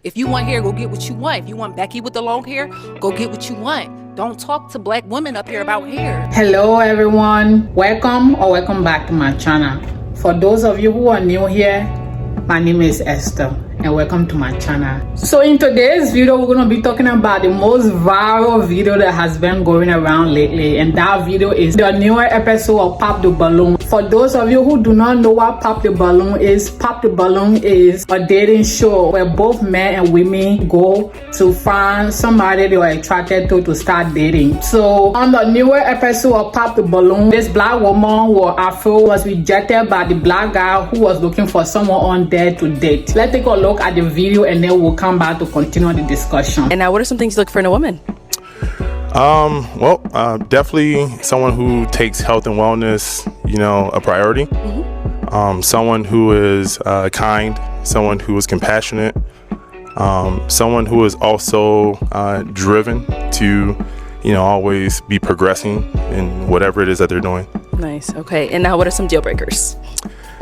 If you want hair, go get what you want. If you want Becky with the long hair, go get what you want. Don't talk to black women up here about hair. Hello everyone, welcome back to my channel. For those of you who are new here, my name is Esther and welcome to my channel. So in today's video, we're going to be talking about the most viral video that has been going around lately, and that video is the newer episode of Pop the Balloon. For those of you who do not know what Pop the Balloon is a dating show where both men and women go to find somebody they are attracted to start dating. So on the newer episode of Pop the Balloon, this black woman with Afro was rejected by the black guy who was looking for someone on there to date. Let's take a look at the video and then we'll come back to continue the discussion. And now, what are some things you look for in a woman? Definitely someone who takes health and wellness, a priority. Someone who is kind, someone who is compassionate, someone who is also driven to, always be progressing in whatever it is that they're doing. Nice. Okay. And now, what are some deal breakers?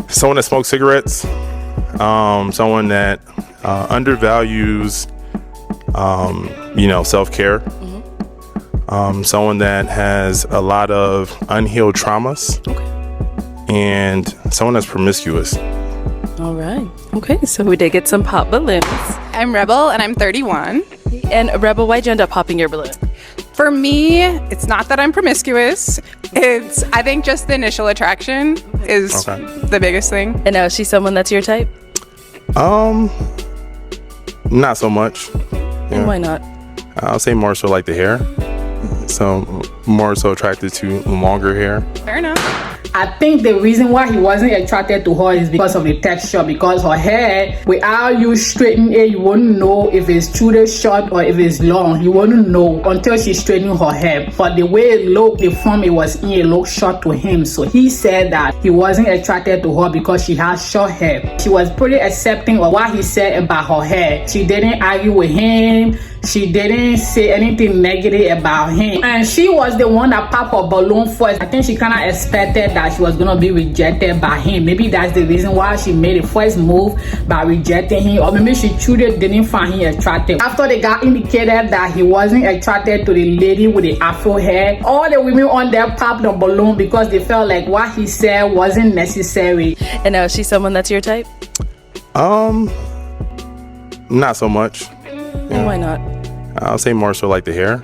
Someone that smokes cigarettes, someone that undervalues, self-care. Someone that has a lot of unhealed traumas, and someone that's promiscuous. All right. Okay, so we did get some pop balloons. I'm Rebel and I'm 31. And Rebel, why'd you end up popping your balloon? For me, it's not that I'm promiscuous. It's, I think, just the initial attraction is the biggest thing. And now, is she someone that's your type? Not so much. And why not? I'll say more so like the hair. So more so attracted to longer hair. Fair enough. I think the reason why he wasn't attracted to her is because of the texture, because her hair, without you straightening it, you wouldn't know if it's truly short or if it's long. You wouldn't know until she straightened her hair. But the way it looked, the form it was in, it looked short to him. So he said that he wasn't attracted to her because she has short hair. She was pretty accepting of what he said about her hair. She didn't argue with him. She didn't say anything negative about him. And she was the one that popped her balloon first. I think she kind of expected that she was going to be rejected by him. Maybe that's the reason why she made the first move by rejecting him. Or maybe she truly didn't find him attractive. After the guy indicated that he wasn't attracted to the lady with the afro hair, all the women on there popped the balloon because they felt like what he said wasn't necessary. And now, is she someone that's your type? Not so much. And why not? I'll say more so like the hair.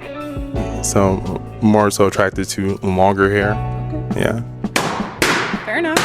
So more so attracted to longer hair. Yeah. Fair enough.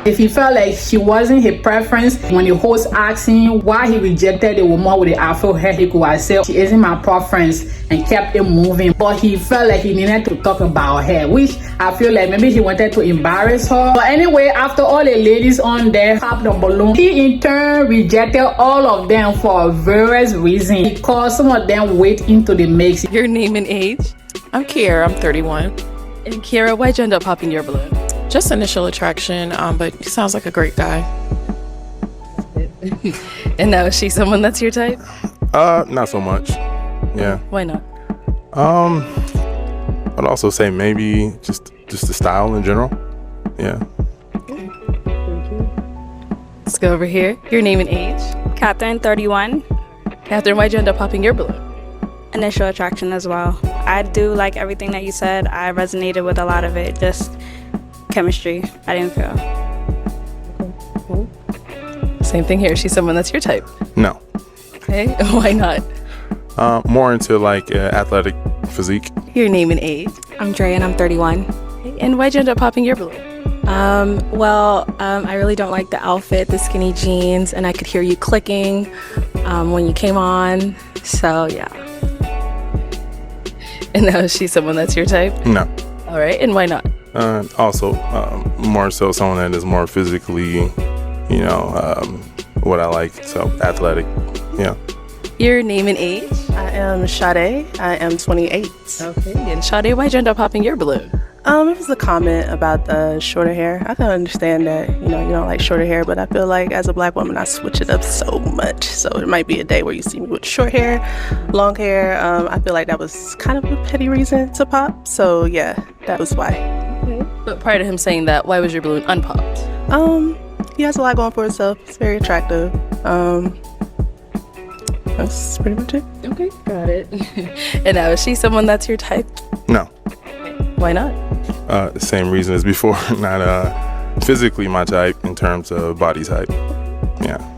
If he felt like she wasn't his preference, when the host asked him why he rejected the woman with the afro hair, he could have said, "She isn't my preference," and kept it moving. But he felt like he needed to talk about her hair, which I feel like maybe he wanted to embarrass her. But anyway, after all the ladies on there popped the balloon, he in turn rejected all of them for various reasons. Because some of them went into the mix. Your name and age? I'm Kiera, I'm 31. And Kiera, why'd you end up popping your balloon? Just initial attraction, but he sounds like a great guy. And now, is she someone that's your type? Not so much. Yeah. Why not? I'd also say maybe just the style in general. Yeah. Let's go over here. Your name and age? Catherine, 31. Catherine, why'd you end up popping your balloon? Initial attraction as well. I do like everything that you said. I resonated with a lot of it. Just chemistry. I didn't feel. Same thing here. Is she someone that's your type? No. Okay. Why not? More into like athletic physique. Your name and age? I'm Dre and I'm 31. Okay. And why'd you end up popping your balloon? I really don't like the outfit, the skinny jeans, and I could hear you clicking when you came on. So yeah. And now, is she someone that's your type? No. All right. And why not? Also, more so someone that is more physically, what I like. So athletic. Yeah. Your name and age? I am Sade. I am 28. Okay. And Sade, why'd you end up popping your balloon? It was a comment about the shorter hair. I can understand that, you don't like shorter hair, but I feel like as a black woman, I switch it up so much. So it might be a day where you see me with short hair, long hair. I feel like that was kind of a petty reason to pop. So yeah, that was why. Okay. But prior to him saying that, why was your balloon unpopped? He has a lot going for himself. He's very attractive. That's pretty much it. Okay, got it. And now, is she someone that's your type? No. Why not? The same reason as before. Not physically my type in terms of body type. Yeah.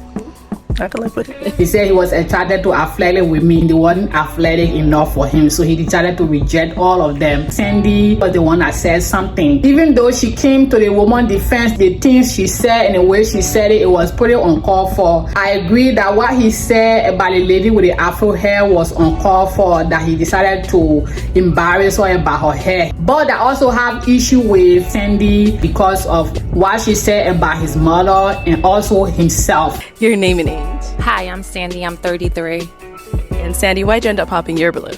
I can live with it. He said he was attracted to athletic women. They weren't athletic enough for him, so he decided to reject all of them. Sandy was the one that said something. Even though she came to the woman's defense, the things she said and the way she said it, it was pretty uncalled for. I agree that what he said about the lady with the afro hair was uncalled for, that he decided to embarrass her about her hair. But I also have issue with Sandy because of what she said about his mother and also himself. Your name and age. Hi, I'm Sandy. I'm 33. And Sandy, why'd you end up popping your balloon?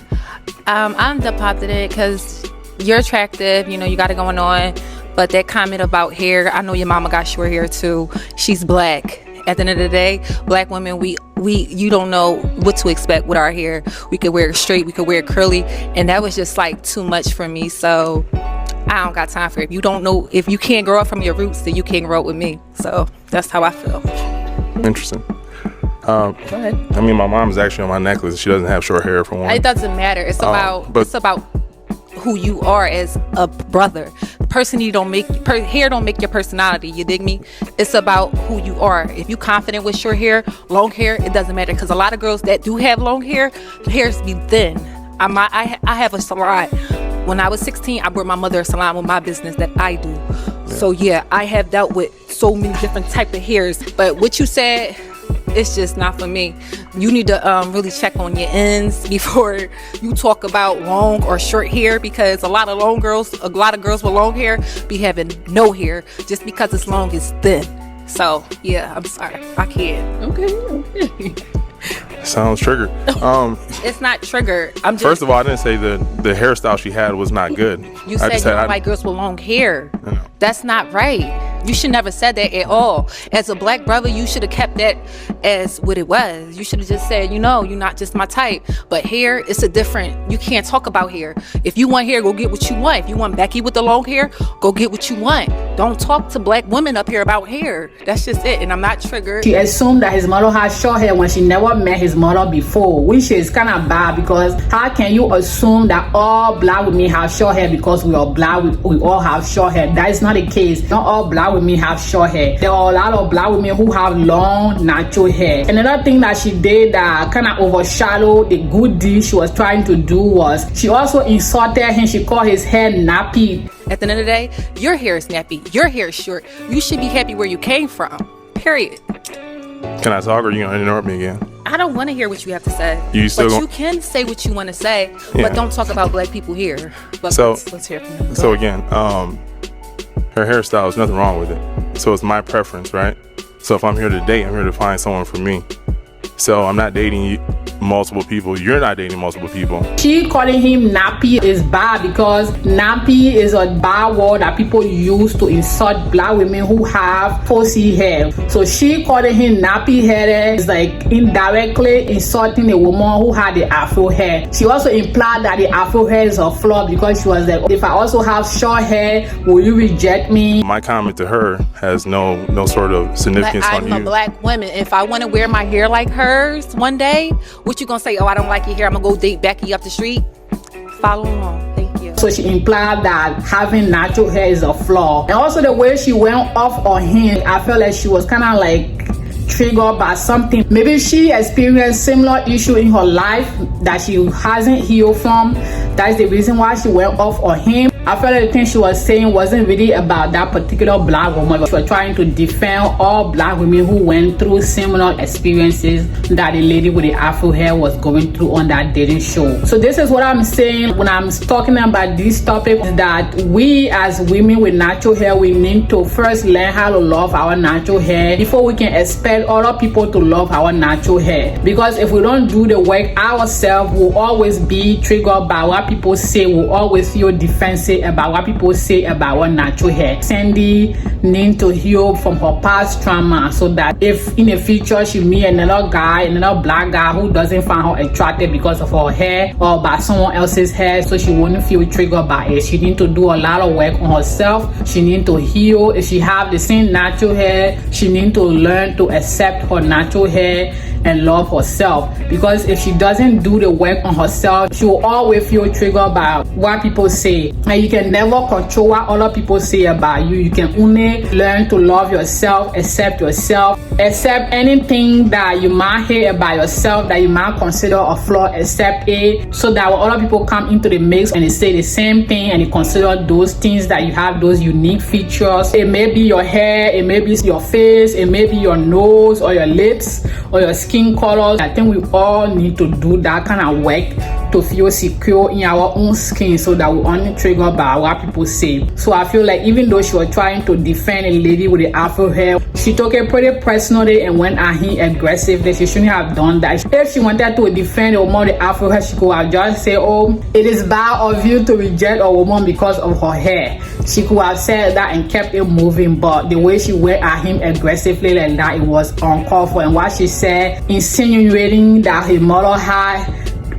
I ended up popping it because you're attractive. You know, you got it going on. But that comment about hair, I know your mama got short hair too. She's black. At the end of the day, black women, you don't know what to expect with our hair. We could wear it straight, we could wear it curly, and that was just like too much for me. So I don't got time for it. If you don't know, if you can't grow up from your roots, then you can't grow up with me. So that's how I feel. Interesting. Go ahead. I mean, my mom's actually on my necklace. She doesn't have short hair for one. It doesn't matter. It's about who you are as a brother. Hair don't make your personality. You dig me? It's about who you are. If you confident with short hair, long hair, it doesn't matter. Because a lot of girls that do have long hair, the hairs be thin. I have a salon. When I was 16, I brought my mother a salon with my business that I do. Yeah. So yeah, I have dealt with so many different type of hairs. But what you said, it's just not for me. You need to really check on your ends before you talk about long or short hair, because a lot of girls with long hair be having no hair just because it's long is thin. So yeah, I'm sorry, I can't. Okay. Sounds triggered. It's not triggered. First of all, I didn't say the hairstyle she had was not good. You said you don't like girls with long hair. That's not right. You should never said that at all. As a black brother, you should have kept that as what it was. You should have just said, you're not just my type. But hair, it's a different. You can't talk about hair. If you want hair, go get what you want. If you want Becky with the long hair, go get what you want. Don't talk to black women up here about hair. That's just it. And I'm not triggered. She assumed that his mother had short hair when she never met his mother before, which is kind of bad, because how can you assume that all black women have short hair because we are black, we all have short hair? That is not the case. Not all black women have short hair. There are a lot of black women who have long natural hair. Another thing that she did that kind of overshadowed the good deed she was trying to do was she also insulted him. She called his hair nappy. At the end of the day, your hair is nappy, your hair is short. You should be happy where you came from, period. Can I talk, or are you gonna interrupt me again? I don't want to hear what you have to say. You can say what you want to say, but don't talk about black people here. But let's hear from you. So again, her hairstyle, there's nothing wrong with it. So it's my preference, right? So if I'm here to date, I'm here to find someone for me. So I'm not dating multiple people. You're not dating multiple people. She calling him nappy is bad, because nappy is a bad word that people use to insult black women who have pussy hair. So she calling him nappy hair is like indirectly insulting a woman who had the afro hair. She also implied that the afro hair is a flaw, because she was like, if I also have short hair, will you reject me? My comment to her has no sort of significance on you. I'm a black woman. If I want to wear my hair like hers one day, what you gonna say? Oh, I don't like your hair, I'm gonna go date Becky up the street? Follow along. Thank you. So she implied that having natural hair is a flaw. And also the way she went off on him, I felt like she was kind of like triggered by something. Maybe she experienced similar issue in her life that she hasn't healed from. That's the reason why she went off on him. I felt like the thing she was saying wasn't really about that particular black woman. She was trying to defend all black women who went through similar experiences that the lady with the afro hair was going through on that dating show. So this is what I'm saying when I'm talking about this topic, that we as women with natural hair, we need to first learn how to love our natural hair before we can expect other people to love our natural hair. Because if we don't do the work ourselves, we'll always be triggered by what people say. We'll always feel defensive about what people say about our natural hair. Sandy needs to heal from her past trauma, so that if in the future she meet another black guy who doesn't find her attractive because of her hair or by someone else's hair, so she won't feel triggered by it. She needs to do a lot of work on herself. She needs to heal. If she have the same natural hair, she needs to learn to accept her natural hair and love herself. Because if she doesn't do the work on herself, she will always feel triggered by what people say. And you can never control what other people say about you. You can only learn to love yourself, accept anything that you might hear about yourself that you might consider a flaw, accept it, so that when other people come into the mix and they say the same thing and they consider those things that you have, those unique features. It may be your hair, it may be your face, it may be your nose or your lips or your skin color. I think we all need to do that kind of work to feel secure in our own skin, so that we only triggered by what people say. So I feel like even though she was trying to defend a lady with the afro hair, she took it pretty personally and went at him aggressively. She shouldn't have done that. If she wanted to defend a woman with the afro hair, she could have just said, oh, it is bad of you to reject a woman because of her hair. She could have said that and kept it moving, but the way she went at him aggressively like that, it was uncalled for. And what she said, insinuating that his mother had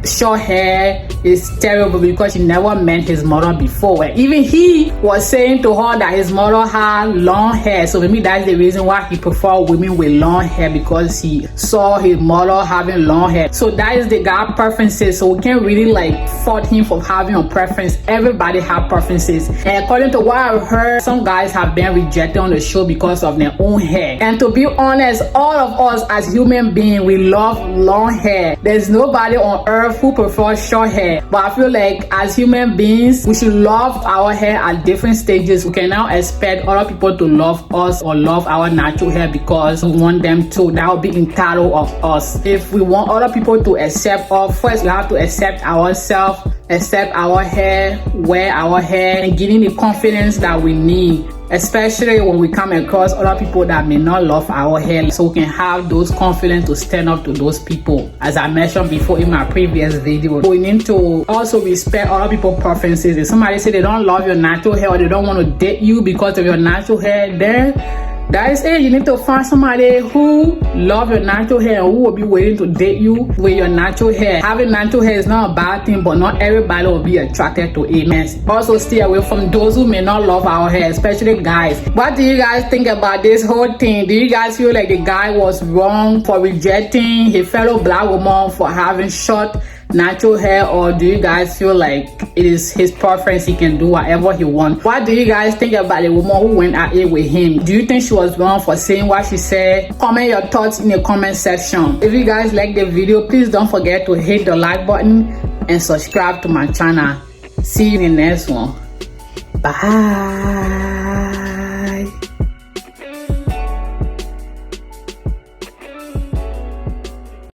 short hair, is terrible, because she never met his mother before. And even he was saying to her that his mother had long hair. So maybe that's the reason why he preferred women with long hair, because he saw his mother having long hair. So that is the guy preferences. So we can't really like fault him for having a preference. Everybody have preferences. And according to what I've heard, some guys have been rejected on the show because of their own hair. And to be honest, all of us as human beings, we love long hair. There's nobody on earth who prefers short hair. But I feel like as human beings, we should love our hair at different stages. We can now expect other people to love us or love our natural hair because we want them to. That will be entitled of us. If we want other people to accept us, first we have to accept ourselves, accept our hair, wear our hair, and getting the confidence that we need, especially when we come across other people that may not love our hair, so we can have those confidence to stand up to those people. As I mentioned before in my previous video, we need to also respect other people's preferences. If somebody say they don't love your natural hair or they don't want to date you because of your natural hair, then that is it. You need to find somebody who love your natural hair and who will be willing to date you with your natural hair. Having natural hair is not a bad thing, but not everybody will be attracted to it. Also stay away from those who may not love our hair, especially guys. What do you guys think about this whole thing? Do you guys feel like the guy was wrong for rejecting his fellow black woman for having short natural hair, or do you guys feel like it is his preference, he can do whatever he wants? What do you guys think about the woman who went at it with him? Do you think she was wrong for saying what she said? Comment your thoughts in the comment section. If you guys like the video, please don't forget to hit the like button and subscribe to my channel. See you in the next one. Bye.